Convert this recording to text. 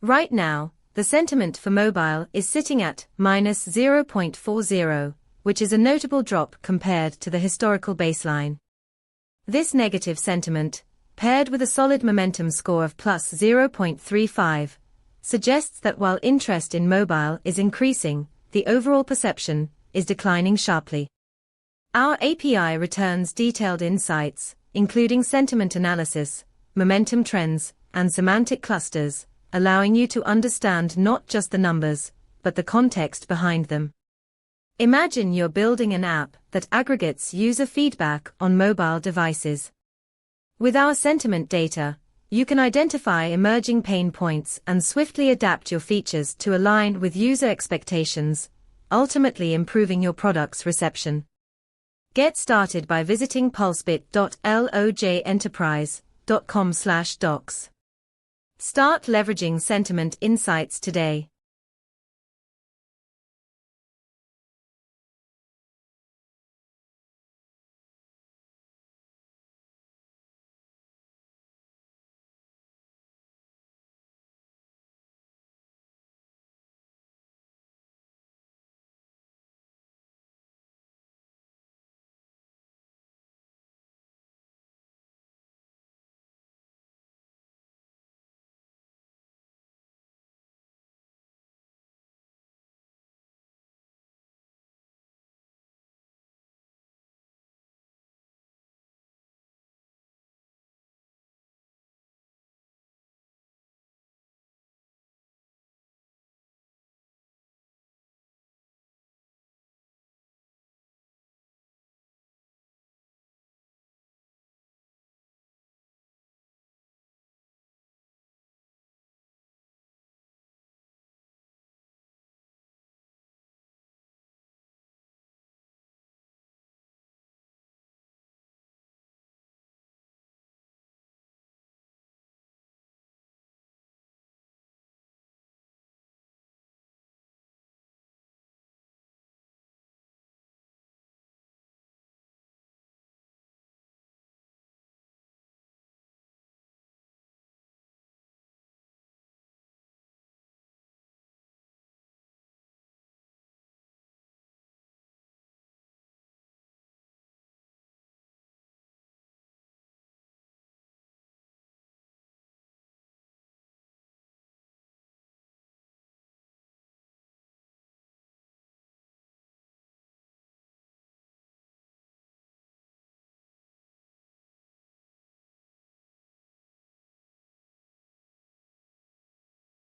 Right now, the sentiment for mobile is sitting at minus 0.40, which is a notable drop compared to the historical baseline. This negative sentiment, paired with a solid momentum score of plus 0.35, suggests that while interest in mobile is increasing, the overall perception is declining sharply. Our API returns detailed insights, including sentiment analysis, momentum trends, and semantic clusters, allowing you to understand not just the numbers, but the context behind them. Imagine you're building an app that aggregates user feedback on mobile devices. With our sentiment data, you can identify emerging pain points and swiftly adapt your features to align with user expectations, ultimately improving your product's reception. Get started by visiting pulsebit.lojenterprise.com/docs. Start leveraging sentiment insights today.